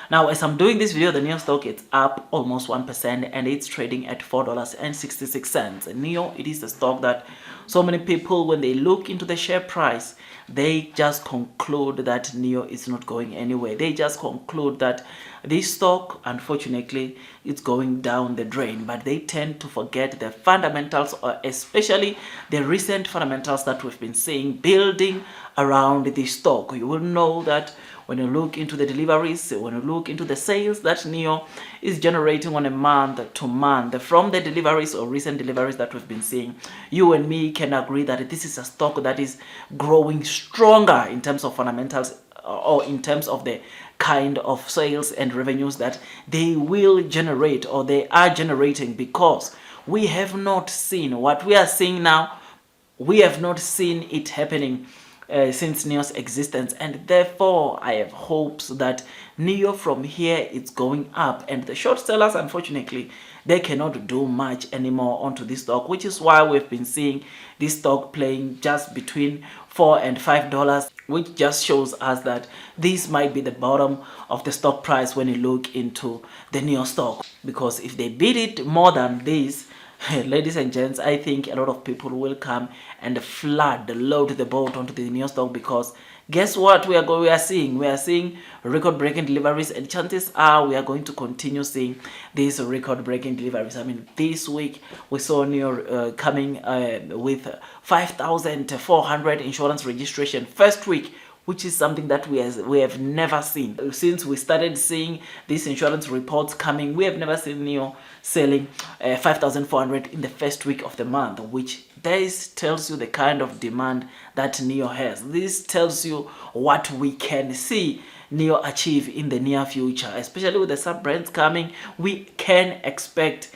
Now, as I'm doing this video, the Nio stock is up almost 1% and it's trading at $4.66. Nio, it is the stock that so many people, when they look into the share price, they just conclude that Nio is not going anywhere. They just conclude that this stock, unfortunately, is going down the drain. But they tend to forget the fundamentals, or especially the recent fundamentals that we've been seeing building around this stock. You will know that when you look into the deliveries, when you look into the sales that Nio is generating on a month to month from the deliveries or recent deliveries that we've been seeing, you and me can agree that this is a stock that is growing stronger in terms of fundamentals, or in terms of the kind of sales and revenues that they will generate, or they are generating, because we have not seen what we are seeing now. We have not seen it happening since Nio's existence, and therefore I have hopes that Nio from here is going up, and the short sellers, unfortunately, they cannot do much anymore onto this stock, which is why we've been seeing this stock playing just between $4 and $5, which just shows us that this might be the bottom of the stock price when you look into the Nio stock. Because if they beat it more than this, ladies and gents, I think a lot of people will come and load the boat onto the Nio stock, because guess what we are seeing? We are seeing record-breaking deliveries, and chances are we are going to continue seeing these record-breaking deliveries. I mean, this week we saw Nio coming with 5,400 insurance registration first week, which is something that we have never seen. Since we started seeing these insurance reports coming, we have never seen Nio selling 5,400 in the first week of the month, which this tells you the kind of demand that Nio has. This tells you what we can see Nio achieve in the near future, especially with the sub-brands coming. We can expect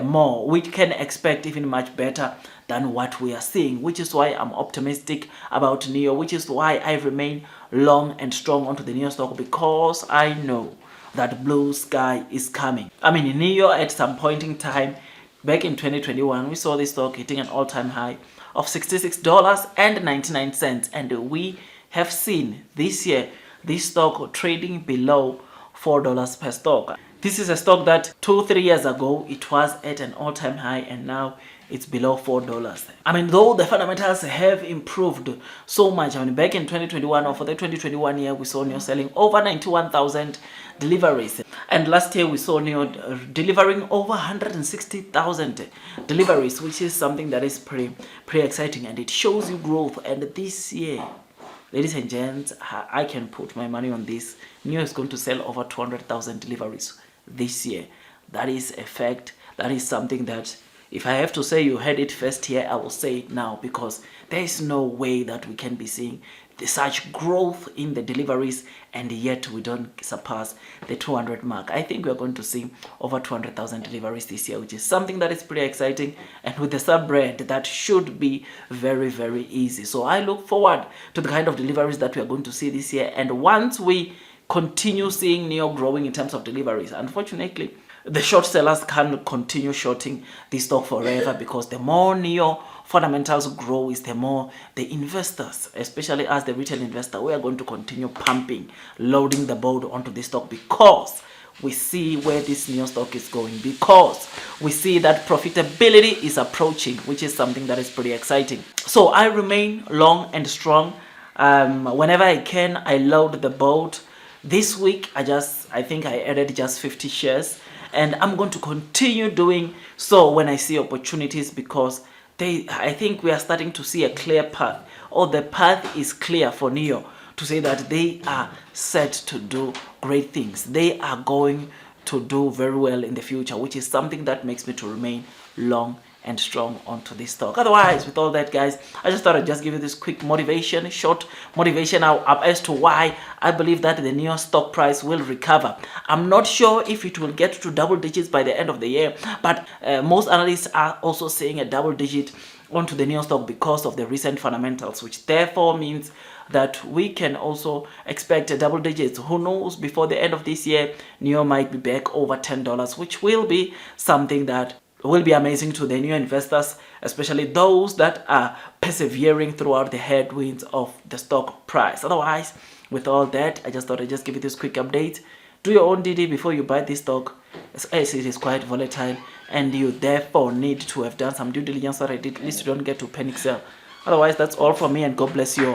more. We can expect even much better than what we are seeing, which is why I'm optimistic about Nio, which is why I remain long and strong onto the Nio stock, because I know that blue sky is coming. I mean, Nio at some point in time back in 2021, we saw this stock hitting an all-time high of $66.99, and we have seen this year this stock trading below $4 per stock. This is a stock that 2-3 years ago it was at an all-time high, and now it's below $4. I mean, though the fundamentals have improved so much. I mean, back in 2021, or for the 2021 year, we saw Nio selling over 91,000 deliveries, and last year we saw Nio delivering over 160,000 deliveries, which is something that is pretty exciting, and it shows you growth. And this year, ladies and gents, I can put my money on this. Nio is going to sell over 200,000 deliveries this year. That is a fact. That is something that, if I have to say you heard it first here, I will say it now, because there is no way that we can be seeing such growth in the deliveries and yet we don't surpass the 200 mark. I think we are going to see over 200,000 deliveries this year, which is something that is pretty exciting, and with the sub-brand, that should be very easy. So I look forward to the kind of deliveries that we are going to see this year, and once we continue seeing Nio growing in terms of deliveries, unfortunately, the short sellers can't continue shorting this stock forever, because the more Nio fundamentals grow is the more the investors, especially as the retail investor, we are going to continue pumping, loading the boat onto this stock, because we see where this Nio stock is going, because we see that profitability is approaching, which is something that is pretty exciting. So I remain long and strong. Whenever I can, I load the boat. This week I think I added just 50 shares, and I'm going to continue doing so when I see opportunities, because I think we are starting to see a clear path, or the path is clear for Nio to say that they are set to do great things. They are going to do very well in the future, which is something that makes me to remain long and strong onto this stock. Otherwise, with all that, guys, I just thought I'd just give you this quick motivation, short motivation up as to why I believe that the Nio stock price will recover. I'm not sure if it will get to double digits by the end of the year, but most analysts are also saying a double digit onto the Nio stock because of the recent fundamentals, which therefore means that we can also expect a double digits. Who knows, before the end of this year, Nio might be back over $10, which will be something that will be amazing to the new investors, especially those that are persevering throughout the headwinds of the stock price. Otherwise, with all that, I just thought I'd just give you this quick update. Do your own DD before you buy this stock, as it is quite volatile, and you therefore need to have done some due diligence so that at least you don't get to panic sell. Otherwise, that's all from me, and God bless you all.